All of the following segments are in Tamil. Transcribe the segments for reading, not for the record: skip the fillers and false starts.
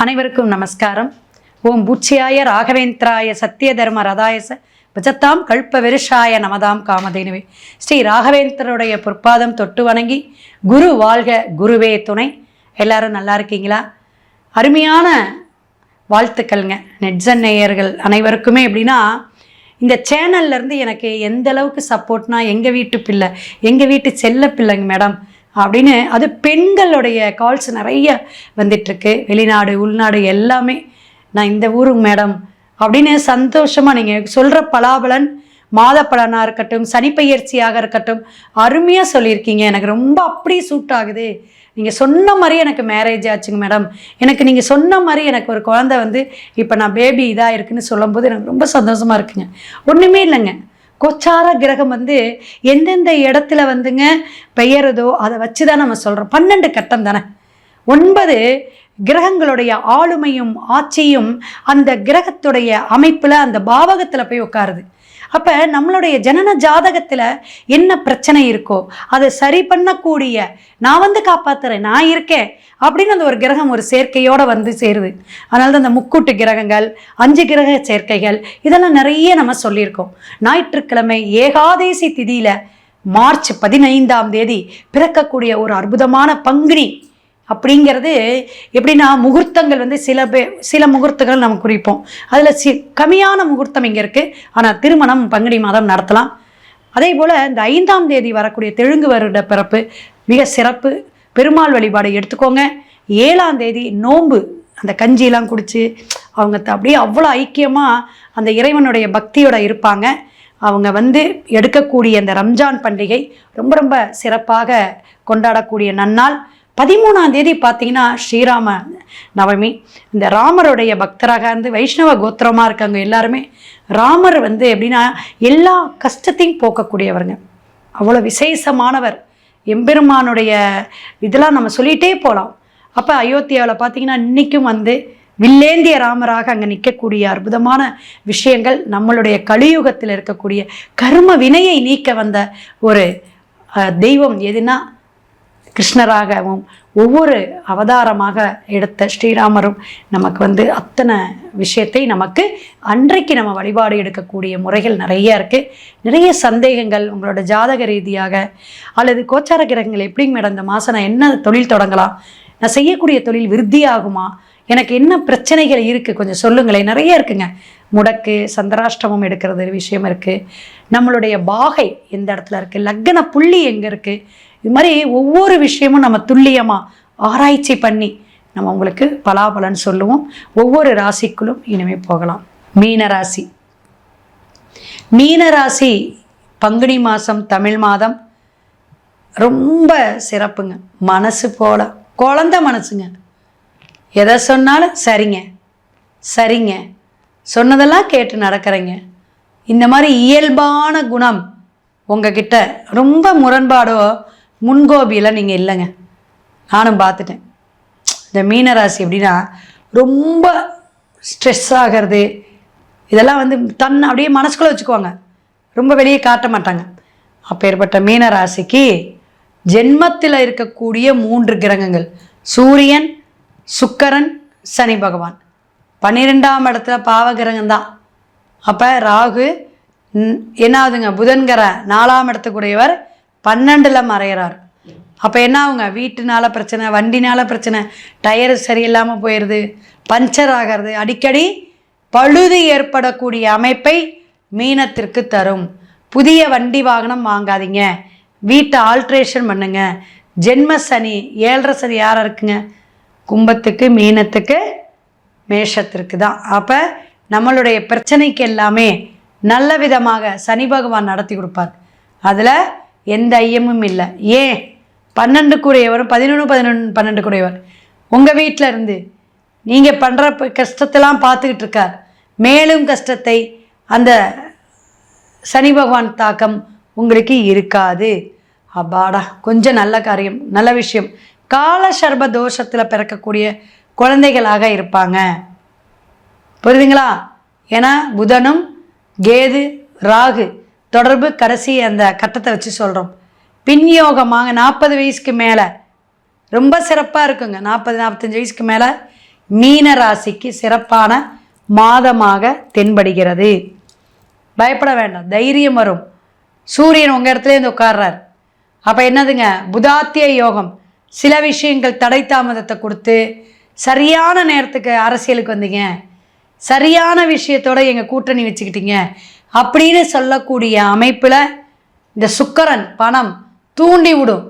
அனைவருக்கும் நமஸ்காரம். ஓம் பூச்சியாய ராகவேந்திராய சத்திய தர்ம ரதாயச பஜத்தாம் கல்ப விருஷாய நமதாம் காமதேனுவே. ஸ்ரீ ராகவேந்திரருடைய பொற்பாதம் தொட்டு வணங்கி குரு வாழ்க குருவே துணை. எல்லாரும் நல்லா இருக்கீங்களா? அருமையான வாழ்த்துக்கள்ங்க நெட்சன் நேயர்கள் அனைவருக்குமே. எப்படின்னா, இந்த சேனல்லேருந்து எனக்கு எந்த அளவுக்கு சப்போர்ட்னா, எங்கள் வீட்டு பிள்ளை, எங்கள் வீட்டு செல்ல பிள்ளைங்க மேடம் அப்படின்னு, அது பெண்களுடைய கால்ஸ் நிறைய வந்துட்டுருக்கு. வெளிநாடு உள்நாடு எல்லாமே, நான் இந்த ஊருக்கு மேடம் அப்படின்னு சந்தோஷமாக நீங்கள் சொல்கிற பலாபலன், மாத பலனாக இருக்கட்டும், சனிப்பெயர்ச்சியாக இருக்கட்டும், அருமையாக சொல்லியிருக்கீங்க. எனக்கு ரொம்ப அப்படி சூட் ஆகுது. நீங்கள் சொன்ன மாதிரி எனக்கு மேரேஜ் ஆச்சுங்க மேடம், எனக்கு நீங்கள் சொன்ன மாதிரி எனக்கு ஒரு குழந்தை வந்து இப்போ நான் பேபி இதாக இருக்குன்னு சொல்லும்போது எனக்கு ரொம்ப சந்தோஷமாக இருக்குங்க. ஒன்றுமே இல்லைங்க, கோச்சார கிரகம் வந்து எந்தெந்த இடத்துல வந்துங்க பெயருதோ அதை வச்சு தான் நம்ம சொல்கிறோம். 12 கட்டம் தானே, 9 கிரகங்களுடைய ஆளுமையும் ஆட்சியும் அந்த கிரகத்துடைய அமைப்பில் அந்த பாவகத்தில் போய் உட்காருது. அப்போ நம்மளுடைய ஜனன ஜாதகத்தில் என்ன பிரச்சனை இருக்கோ அதை சரி பண்ணக்கூடிய, நான் வந்து காப்பாற்றுறேன், நான் இருக்கேன் அப்படின்னு அந்த ஒரு கிரகம் ஒரு சேர்க்கையோடு வந்து சேருது. அதனால தான் அந்த முக்கூட்டு கிரகங்கள், 5 கிரக சேர்க்கைகள், இதெல்லாம் நிறைய நம்ம சொல்லியிருக்கோம். ஞாயிற்றுக்கிழமை ஏகாதேசி திதியில் மார்ச் 15ஆம் தேதி பிறக்கக்கூடிய ஒரு அற்புதமான பங்குனி அப்படிங்கிறது எப்படின்னா, முகூர்த்தங்கள் வந்து சில முகூர்த்தங்கள் நம்ம குறிப்போம். அதில் கம்மியான முகூர்த்தம் இங்கே இருக்குது. ஆனால் திருமணம் பங்குனி மாதம் நடத்தலாம். அதே போல் இந்த 5ஆம் தேதி வரக்கூடிய தெலுங்கு வருட பிறப்பு மிக சிறப்பு. பெருமாள் வழிபாடு எடுத்துக்கோங்க. 7ஆம் தேதி நோன்பு, அந்த கஞ்சியெல்லாம் குடித்து அவங்க அப்படியே அவ்வளோ ஐக்கியமாக அந்த இறைவனுடைய பக்தியோடு இருப்பாங்க. அவங்க வந்து எடுக்கக்கூடிய அந்த ரம்ஜான் பண்டிகை ரொம்ப ரொம்ப சிறப்பாக கொண்டாடக்கூடிய நன்னாள். 13ஆம் தேதி பார்த்தீங்கன்னா ஸ்ரீராம நவமி. இந்த ராமருடைய பக்தராக இருந்து வைஷ்ணவ கோத்திரமாக இருக்காங்க எல்லாருமே. ராமர் வந்து எப்படின்னா எல்லா கஷ்டத்தையும் போக்கக்கூடியவருங்க, அவ்வளோ விசேஷமானவர். எம்பெருமானுடைய இதெல்லாம் நம்ம சொல்லிகிட்டே போகலாம். அப்போ அயோத்தியாவில் பார்த்தீங்கன்னா இன்றைக்கும் வந்து வில்லேந்திய ராமராக அங்கே நிற்கக்கூடிய அற்புதமான விஷயங்கள், நம்மளுடைய கலியுகத்தில் இருக்கக்கூடிய கர்ம வினையை நீக்க வந்த ஒரு தெய்வம் எதுனா கிருஷ்ணராகவும் ஒவ்வொரு அவதாரமாக எடுத்த ஸ்ரீராமரும் நமக்கு வந்து அத்தனை விஷயத்தை நமக்கு அன்றைக்கு நம்ம வழிபாடு எடுக்கக்கூடிய முறைகள் நிறைய இருக்குது. நிறைய சந்தேகங்கள் உங்களோட ஜாதக ரீதியாக அல்லது கோச்சார கிரகங்கள் எப்படிங்க மேடம் இந்த மாதம் நான் என்ன தொழில் தொடங்கலாம், நான் செய்யக்கூடிய தொழில் விருத்தியாகுமா, எனக்கு என்ன பிரச்சனைகள் இருக்குது கொஞ்சம் சொல்லுங்களேன். நிறைய இருக்குங்க. முடக்கு, சந்திராஷ்டமம் எடுக்கிறது விஷயம் இருக்குது, நம்மளுடைய பாகை எந்த இடத்துல இருக்குது, லக்ன புள்ளி எங்கே இருக்குது, இது மாதிரி ஒவ்வொரு விஷயமும் நம்ம துல்லியமாக ஆராய்ச்சி பண்ணி நம்ம உங்களுக்கு பலாபலன் சொல்லுவோம். ஒவ்வொரு ராசிக்குள்ளும் இனிமே போகலாம். மீனராசி. மீனராசி பங்குனி மாதம் தமிழ் மாதம் ரொம்ப சிறப்புங்க. மனசு போல குழந்த மனசுங்க. எதை சொன்னாலும் சரிங்க சரிங்க, சொன்னதெல்லாம் கேட்டு நடக்கிறேங்க. இந்த மாதிரி இயல்பான குணம் உங்ககிட்ட ரொம்ப முரண்பாடோ முன்கோபியில் நீங்கள் இல்லைங்க. நானும் பார்த்துட்டேன். இந்த மீனராசி எப்படின்னா ரொம்ப ஸ்ட்ரெஸ் ஆகிறது, இதெல்லாம் வந்து தன்னை அப்படியே மனசுக்குள்ளே வச்சுக்குவாங்க, ரொம்ப வெளியே காட்ட மாட்டாங்க. அப்பேற்பட்ட மீனராசிக்கு ஜென்மத்தில் இருக்கக்கூடிய 3 கிரகங்கள், சூரியன், சுக்கிரன், சனி பகவான். 12ஆம் இடத்துல பாவகிரகம்தான். அப்போ ராகு என்னாவதுங்க, புதன்கிற 4ஆம் இடத்துக்குடையவர் 12ல் மறைகிறார். அப்போ என்ன ஆகுங்க, வீட்டுனால பிரச்சனை, வண்டினால பிரச்சனை, டயரு சரியில்லாமல் போயிடுது, பஞ்சர் ஆகிறது, அடிக்கடி பழுது ஏற்படக்கூடிய அமைப்பை மீனத்திற்கு தரும். புதிய வண்டி வாகனம் வாங்காதீங்க, வீட்டை ஆல்ட்ரேஷன் பண்ணுங்க. ஜென்ம சனி 7.5 சனி யாராக இருக்குங்க, கும்பத்துக்கு, மீனத்துக்கு, மேஷத்திற்கு தான். அப்போ நம்மளுடைய பிரச்சனைக்கு எல்லாமே நல்ல விதமாக சனி பகவான் நடத்தி கொடுப்பார். அதில் எந்த ஐயமும் இல்லை. ஏன் 12 கூடையவரும் 11 கூடையவர் உங்கள் வீட்டில் இருந்து நீங்கள் பண்ணுற கஷ்டத்தெல்லாம் பார்த்துக்கிட்டு இருக்கார். மேலும் கஷ்டத்தை அந்த சனி பகவான் தாக்கம் உங்களுக்கு இருக்காது. அப்பாடா, கொஞ்சம் நல்ல காரியம், நல்ல விஷயம். கால சர்ப தோஷத்தில் பிறக்கக்கூடிய குழந்தைகளாக இருப்பாங்க. புரியுதுங்களா? ஏன்னா புதனும் கேது ராகு தொடர்பு கடைசி அந்த கட்டத்தை வச்சு சொல்கிறோம். பின்யோகமாக 40 வயசுக்கு மேலே ரொம்ப சிறப்பாக இருக்குங்க. 40-45 வயசுக்கு மேலே மீன ராசிக்கு சிறப்பான மாதமாக தென்படுகிறது. பயப்பட வேண்டாம், தைரியம் வரும். சூரியன் உங்கள் இடத்துலேருந்து உட்கார்றார். அப்போ என்னதுங்க, புதாத்திய யோகம். சில விஷயங்கள் தடை தாமதத்தை கொடுத்து சரியான நேரத்துக்கு அரசியலுக்கு வந்தீங்க, சரியான விஷயத்தோட எங்கள் கூட்டணி வச்சுக்கிட்டீங்க அப்படின்னு சொல்லக்கூடிய அமைப்பில் இந்த சுக்கிரன் பணம் தூண்டி விடும்.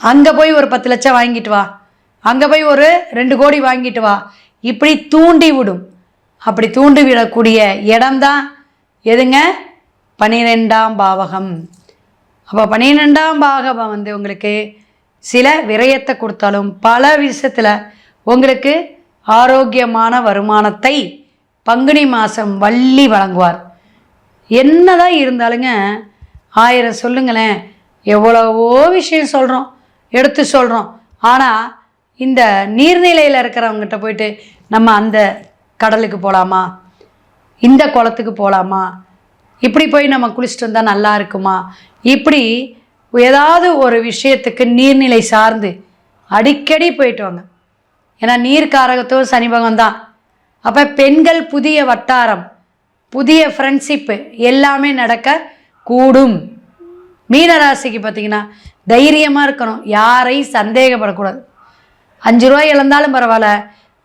அங்கே போய் ஒரு 10 லட்சம் வாங்கிட்டு வா, அங்கே போய் ஒரு 2 கோடி வாங்கிட்டு வா, இப்படி தூண்டி விடும். அப்படி தூண்டி விடக்கூடிய இடம்தான் எதுங்க, 12ஆம் பாவகம். அப்போ 12ஆம் பாவகம் வந்து உங்களுக்கு சில விரயத்தை கொடுத்தாலும் பல விஷயத்தில் உங்களுக்கு ஆரோக்கியமான வருமானத்தை பங்குனி மாதம் வள்ளி வழங்குவார். என்னதான் இருந்தாலுங்க, 1000 சொல்லுங்களேன், எவ்வளவோ விஷயம் சொல்கிறோம், எடுத்து சொல்கிறோம். ஆனால் இந்த நீர்நிலையில் இருக்கிறவங்ககிட்ட போயிட்டு நம்ம அந்த கடலுக்கு போகலாமா, இந்த குளத்துக்கு போகலாமா, இப்படி போய் நம்ம குளிச்சுட்டு வந்தால் நல்லா இருக்குமா, இப்படி ஏதாவது ஒரு விஷயத்துக்கு நீர்நிலை சார்ந்து அடிக்கடி போயிட்டு வாங்க. ஏன்னா நீர்க்காரகத்துவம் சனி பகவான் தான். அப்போ பெண்கள் புதிய வட்டாரம், புதிய ஃப்ரெண்ட்ஷிப்பு எல்லாமே நடக்க கூடும். மீனராசிக்கு பார்த்திங்கன்னா தைரியமாக இருக்கணும், யாரையும் சந்தேகப்படக்கூடாது. 5 ரூபாய் இழந்தாலும் பரவாயில்ல,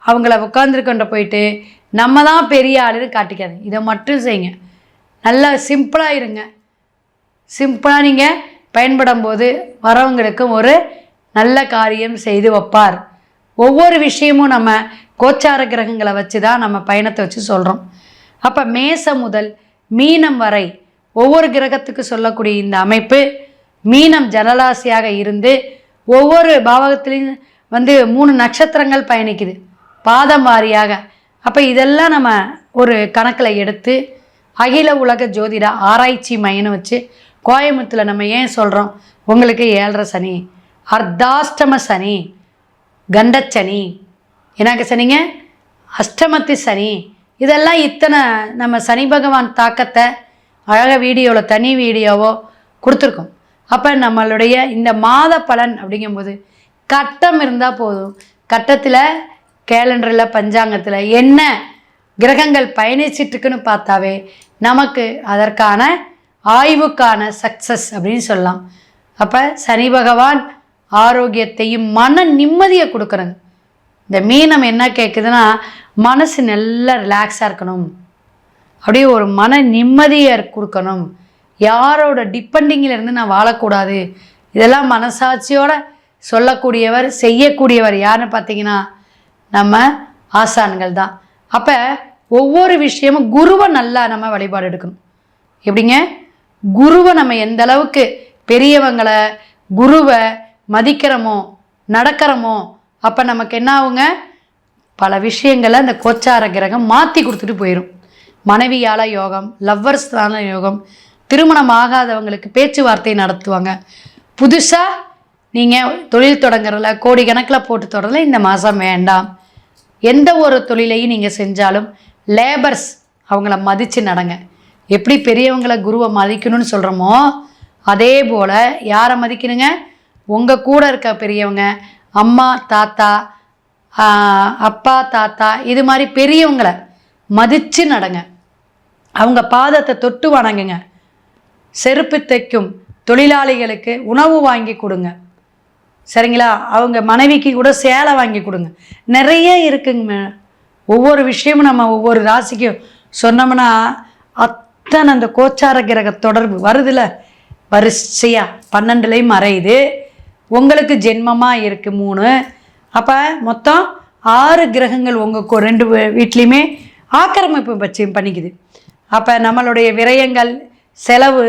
அவங்கள உட்காந்துருக்கொண்ட போயிட்டு நம்ம தான் பெரிய ஆளுன்னு காட்டிக்காது. இதை மட்டும் செய்யுங்க. நல்லா சிம்பிளாக இருங்க. சிம்பிளாக நீங்கள் பயன்படும் போது வரவங்களுக்கு ஒரு நல்ல காரியம் செய்து வைப்பார். ஒவ்வொரு விஷயமும் நம்ம கோச்சார கிரகங்களை வச்சு தான் நம்ம பயணத்தை வச்சு சொல்கிறோம். அப்போ மேசம் முதல் மீனம் வரை ஒவ்வொரு கிரகத்துக்கு சொல்லக்கூடிய இந்த அமைப்பு, மீனம் ஜனராசியாக இருந்து ஒவ்வொரு பாவகத்திலையும் வந்து 3 நட்சத்திரங்கள் பயணிக்குது பாதம் வாரியாக. அப்போ இதெல்லாம் நம்ம ஒரு கணக்கில் எடுத்து அகில உலக ஜோதிட ஆராய்ச்சி மையம்னு வச்சு கோயம்புத்தூரில் நம்ம ஏன் சொல்கிறோம், உங்களுக்கு 7.5 சனி, அர்த்தாஷ்டம சனி, கண்டச்சனி, எனக்கு சனிங்க, அஷ்டமத்து சனி, இதெல்லாம் இத்தனை நம்ம சனி பகவான் தாக்கத்தை அழகாக வீடியோவில் தனி வீடியோவோ கொடுத்துருக்கோம். அப்போ நம்மளுடைய இந்த மாத பலன் அப்படிங்கும்போது கட்டம் இருந்தால் போதும். கட்டத்தில் கேலண்டரில் பஞ்சாங்கத்தில் என்ன கிரகங்கள் பயணிச்சிட்ருக்குன்னு பார்த்தாவே நமக்கு அதற்கான ஆய்வுக்கான சக்ஸஸ் அப்படின்னு சொல்லலாம். அப்போ சனி பகவான் ஆரோக்கியத்தையும் மன நிம்மதியை கொடுக்குறங்க. இந்த மீனம் என்ன கேட்குதுன்னா, மனசு நல்லா ரிலாக்ஸாக இருக்கணும், அப்படியே ஒரு மன நிம்மதியை கொடுக்கணும், யாரோட டிபெண்டிங்கிலிருந்து நான் வாழக்கூடாது, இதெல்லாம் மனசாட்சியோடு சொல்லக்கூடியவர் செய்யக்கூடியவர் யாருன்னு பார்த்தீங்கன்னா நம்ம ஆசான்கள் தான். அப்போ ஒவ்வொரு விஷயமும் குருவை நல்லா நம்ம வழிபாடு எடுக்கணும். எப்படிங்க, குருவை நம்ம எந்த அளவுக்கு பெரியவங்களை குருவை மதிக்கிறோமோ நடக்கிறோமோ, அப்போ நமக்கு என்ன ஆகுங்க, பல விஷயங்களை அந்த கோச்சார கிரகம் மாற்றி கொடுத்துட்டு போயிடும். மனைவியால் யோகம், லவ்வர்ஸ்தான யோகம், திருமணம் ஆகாதவங்களுக்கு பேச்சுவார்த்தை நடத்துவாங்க. புதுசாக நீங்கள் தொழில் தொடங்குறதுல கோடிக்கணக்கில் போட்டு தொடரல இந்த மாதம் வேண்டாம். எந்த ஒரு தொழிலையும் நீங்கள் செஞ்சாலும் லேபர்ஸ் அவங்கள மதித்து நடங்க. எப்படி பெரியவங்களை குருவை மதிக்கணும்னு சொல்கிறோமோ அதே போல் யாரை மதிக்கணுங்க, உங்கள் கூட இருக்க பெரியவங்க, அம்மா தாத்தா, அப்பா தாத்தா, இது மாதிரி பெரியவங்களை மதித்து நடங்க. அவங்க பாதத்தை தொட்டு வணங்குங்க. செருப்பு தைக்கும் தொழிலாளிகளுக்கு உணவு வாங்கி கொடுங்க, சரிங்களா? அவங்க மனைவிக்கு கூட சேலை வாங்கி கொடுங்க. நிறைய இருக்குங்க. ஒவ்வொரு விஷயமும் நம்ம ஒவ்வொரு ராசிக்கும் சொன்னோம்னா அத்தனை அந்த கோச்சார கிரக தொடர்பு வருதுல, வரிசையாக 12லையும் மறையுது. உங்களுக்கு ஜென்மமாக இருக்குது 3. அப்போ மொத்தம் 6 கிரகங்கள் உங்கள் 2 வீட்லேயுமே ஆக்கிரமிப்பு பட்சி பண்ணிக்குது. அப்போ நம்மளுடைய விரயங்கள், செலவு,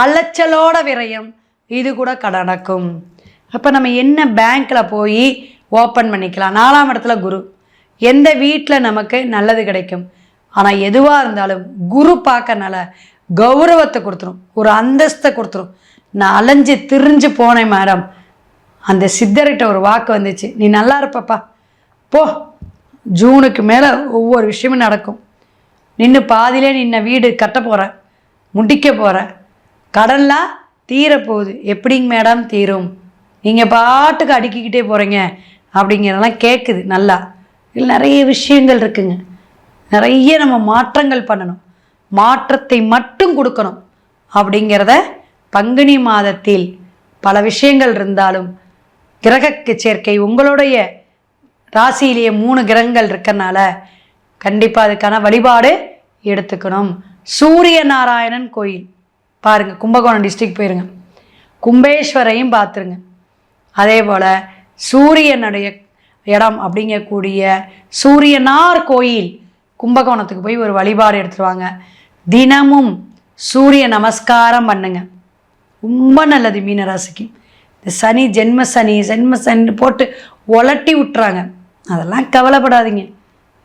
அலைச்சலோட விரயம் இது கூட நடக்கும். அப்போ நம்ம என்ன பேங்க்கில் போய் ஓப்பன் பண்ணிக்கலாம். 4ஆம் இடத்துல குரு, எந்த வீட்டில் நமக்கு நல்லது கிடைக்கும். ஆனால் எதுவாக இருந்தாலும் குரு பார்க்கறனால கௌரவத்தை கொடுத்துரும், ஒரு அந்தஸ்தை கொடுத்துரும். நான் அலைஞ்சு திரிஞ்சு போனேன் மேடம், அந்த சித்தர்கிட்ட ஒரு வாக்கு வந்துச்சு, நீ நல்லா இருப்பப்பா போ, ஜூனுக்கு மேலே ஒவ்வொரு விஷயமும் நடக்கும். நின்று பாதியிலே நின்ன வீடு கட்ட போகிறேன், முடிக்க போகிறேன், கடன்லாம் தீரப்போகுது. எப்படிங்க மேடம் தீரும், நீங்கள் பாட்டுக்கு அடுக்கிக்கிட்டே போகிறீங்க அப்படிங்கிறதெல்லாம் கேட்குது நல்லா. இதில் நிறைய விஷயங்கள் இருக்குங்க. நிறைய நம்ம மாற்றங்கள் பண்ணணும், மாற்றத்தை மட்டும் கொடுக்கணும் அப்படிங்கிறத பங்குனி மாதத்தில் பல விஷயங்கள் இருந்தாலும் கிரக சேர்க்கை உங்களுடைய ராசியிலேயே 3 கிரகங்கள் இருக்கறனால கண்டிப்பாக அதுக்கான வழிபாடு எடுத்துக்கணும். சூரிய நாராயணன் கோயில் பாருங்கள், கும்பகோணம் டிஸ்ட்ரிக்ட் போயிருங்க, கும்பேஸ்வரையும் பார்த்துருங்க. அதே போல் சூரியனுடைய இடம் அப்படிங்கக்கூடிய சூரியனார் கோயில் கும்பகோணத்துக்கு போய் ஒரு வழிபாடு எடுத்துருவாங்க. தினமும் சூரிய நமஸ்காரம் பண்ணுங்க, ரொம்ப நல்லது மீனராசிக்கு. இந்த சனி ஜென்ம சனி போட்டு உலட்டி விட்டுறாங்க, அதெல்லாம் கவலைப்படாதீங்க.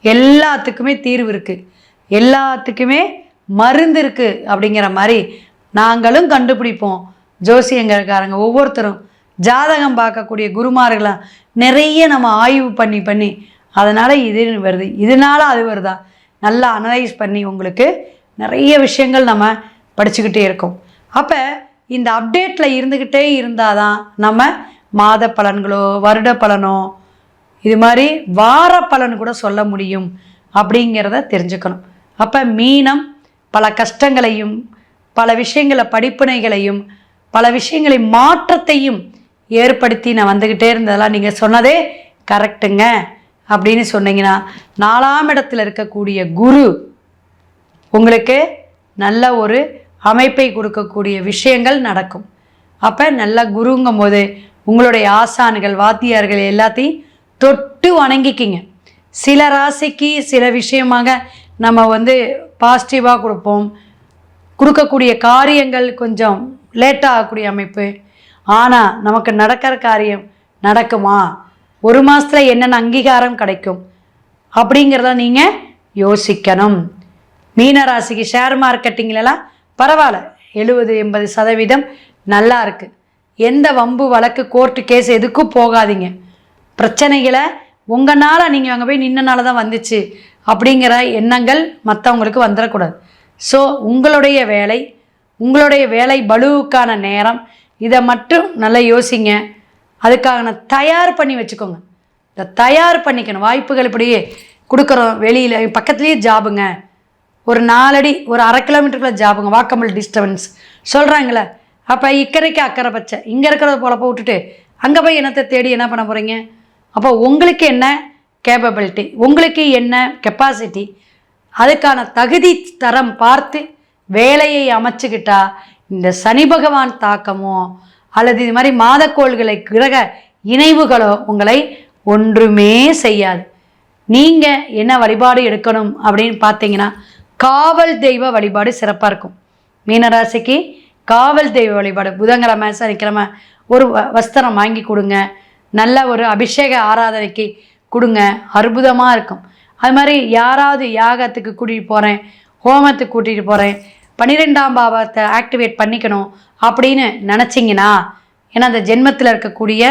எல்லாத்துக்குமே தீர்வு இருக்குது, எல்லாத்துக்குமே மருந்து இருக்குது அப்படிங்கிற மாதிரி நாங்களும் கண்டுபிடிப்போம். ஜோசியங்கள்காரங்க ஒவ்வொருத்தரும் ஜாதகம் பார்க்கக்கூடிய குருமார்களாம் நிறைய நம்ம ஆய்வு பண்ணி அதனால் இது வருது, இதனால அது வருதா நல்லா அனலைஸ் பண்ணி உங்களுக்கு நிறைய விஷயங்கள் நம்ம படிச்சுக்கிட்டே இருக்கோம். அப்போ இந்த அப்டேட்டில் இருந்துக்கிட்டே இருந்தால் தான் நம்ம மாத பலன்களோ வருட பலனோ இது மாதிரி வார பலன் கூட சொல்ல முடியும் அப்படிங்கிறத தெரிஞ்சுக்கணும். அப்போ மீனம் பல கஷ்டங்களையும் பல விஷயங்களை படிப்பினைகளையும் பல விஷயங்களை மாற்றத்தையும் ஏற்படுத்தி நான் வந்துக்கிட்டே இருந்ததெல்லாம் நீங்கள் சொன்னதே கரெக்டுங்க அப்படின்னு சொன்னீங்கன்னா 4ஆம் இடத்துல இருக்கக்கூடிய குரு உங்களுக்கு நல்ல ஒரு அமைப்பை கொடுக்கக்கூடிய விஷயங்கள் நடக்கும். அப்போ நல்ல குருங்கும் போது உங்களுடைய ஆசான்கள் வாத்தியார்கள் எல்லாத்தையும் தொட்டு வணங்கிக்கிங்க. சில ராசிக்கு சில விஷயமாக நம்ம பாசிட்டிவாக கொடுப்போம், கொடுக்கக்கூடிய காரியங்கள் கொஞ்சம் லேட்டாக ஆகக்கூடிய அமைப்பு. ஆனால் நமக்கு நடக்கிற காரியம் நடக்குமா, ஒரு மாதத்தில் என்னென்ன அங்கீகாரம் கிடைக்கும் அப்படிங்கிறத நீங்கள் யோசிக்கணும். மீனராசிக்கு ஷேர் மார்க்கெட்டிங்லலாம் பரவாயில்ல, 70-80% நல்லா இருக்குது. எந்த வம்பு வழக்கு கோர்ட்டு கேஸ் எதுக்கும் போகாதீங்க. பிரச்சனைகளை உங்களால் நீங்கள் அங்கே போய் நின்னனால தான் வந்துச்சு அப்படிங்கிற எண்ணங்கள் மற்றவங்களுக்கு வந்துடக்கூடாது. ஸோ உங்களுடைய வேலை பளுவுக்கான நேரம் இதை மட்டும் நல்லா யோசிங்க. அதுக்காக தயார் பண்ணி வச்சுக்கோங்க. இந்த தயார் பண்ணிக்கணும். வாய்ப்புகள் இப்படியே கொடுக்குறோம், வெளியில் பக்கத்துலேயே ஜாபுங்க, ஒரு 4 அடி ஒரு 1/2 கிலோமீட்டருக்குள்ள ஜாபுங்க, வாக்கபிள் டிஸ்டன்ஸ் சொல்கிறாங்களே. அப்போ இக்கரைக்கு அக்கறை பச்சை, இங்கே இருக்கிறத போல விட்டுட்டு அங்கே போய் என்னத்தை தேடி என்ன பண்ண போகிறீங்க? அப்போ உங்களுக்கு என்ன கேப்பபிலிட்டி, உங்களுக்கு என்ன கெப்பாசிட்டி, அதுக்கான தகுதி தரம் பார்த்து வேலையை அமைச்சுக்கிட்டா இந்த சனி பகவான் தாக்கமோ அல்லது இது மாதிரி மாதக்கோள்களை கிரக இணைவுகளோ உங்களை ஒன்றுமே செய்யாது. நீங்கள் என்ன வழிபாடு எடுக்கணும் அப்படின்னு பார்த்தீங்கன்னா காவல் தெய்வ வழிபாடு சிறப்பாக இருக்கும். மீனராசிக்கு காவல் தெய்வ வழிபாடு புதன்கிழமை சனிக்கிழமை ஒரு வஸ்திரம் வாங்கி கொடுங்க, நல்ல ஒரு அபிஷேக ஆராதனைக்கு கொடுங்க, அற்புதமாக இருக்கும். அது மாதிரி யாராவது யாகத்துக்கு கூட்டிகிட்டு போகிறேன், ஹோமத்துக்கு கூட்டிகிட்டு போகிறேன், 12ஆம் பாவத்தை ஆக்டிவேட் பண்ணிக்கணும் அப்படின்னு நினச்சிங்கன்னா, ஏன்னா அந்த ஜென்மத்தில் இருக்கக்கூடிய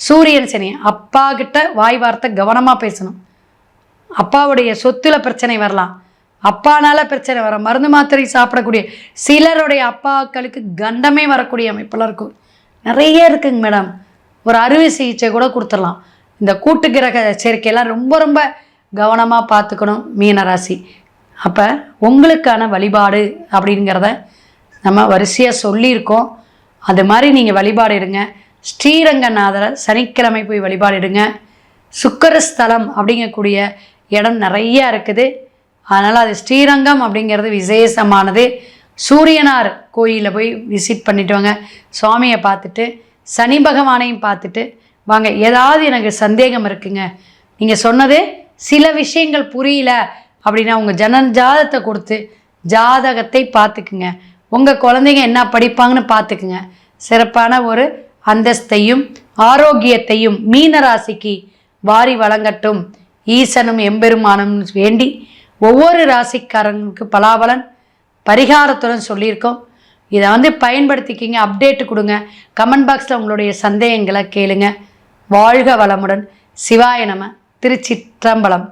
சூரியன் சனி, அப்பா கிட்ட வாய் வார்த்தை கவனமாக பேசணும். அப்பாவுடைய சொத்துல பிரச்சனை வரலாம், அப்பானால பிரச்சனை வர, மருந்து மாத்திரை சாப்பிடக்கூடிய சிலருடைய அப்பாக்களுக்கு கண்டமே வரக்கூடிய அமைப்பெல்லாம் இருக்கும், நிறைய இருக்குங்க மேடம். ஒரு அறுவை சிகிச்சை கூட கொடுத்துடலாம். இந்த கூட்டு கிரக சேர்க்கையெல்லாம் ரொம்ப ரொம்ப கவனமாக பார்த்துக்கணும் மீனராசி. அப்போ உங்களுக்கான வழிபாடு அப்படிங்கிறத நம்ம வரிசையாக சொல்லியிருக்கோம். அது மாதிரி நீங்கள் வழிபாடு எடுங்க. ஸ்ரீரங்கநாதரை சனிக்கிழமை போய் வழிபாடு எடுங்க. சுக்கரஸ்தலம் அப்படிங்கக்கூடிய இடம் நிறையா இருக்குது, அதனால் அது ஸ்ரீரங்கம் அப்படிங்கிறது விசேஷமானது. சூரியனார் கோயிலில் போய் விசிட் பண்ணிட்டு வாங்க, சுவாமியை பார்த்துட்டு சனி பகவானையும் பார்த்துட்டு வாங்க. ஏதாவது எனக்கு சந்தேகம் இருக்குங்க, நீங்கள் சொன்னது சில விஷயங்கள் புரியல அப்படின்னா உங்கள் ஜாதகத்தை கொடுத்து ஜாதகத்தை பார்த்துக்குங்க. உங்கள் குழந்தைங்க என்ன படிப்பாங்கன்னு பார்த்துக்குங்க. சிறப்பான ஒரு அந்தஸ்தையும் ஆரோக்கியத்தையும் மீனராசிக்கு வாரி வழங்கட்டும் ஈசனும் எம்பெருமானும் வேண்டி ஒவ்வொரு ராசிக்காரங்களுக்கு பலாபலன் பரிகாரத்துடன் சொல்லியிருக்கோம். இதை பயன்படுத்திக்கிங்க. அப்டேட்டு கொடுங்க. கமெண்ட் பாக்ஸில் உங்களுடைய சந்தேகங்களை கேளுங்க. வாழ்க வளமுடன். சிவாய நம. திருச்சிற்றம்பலம்.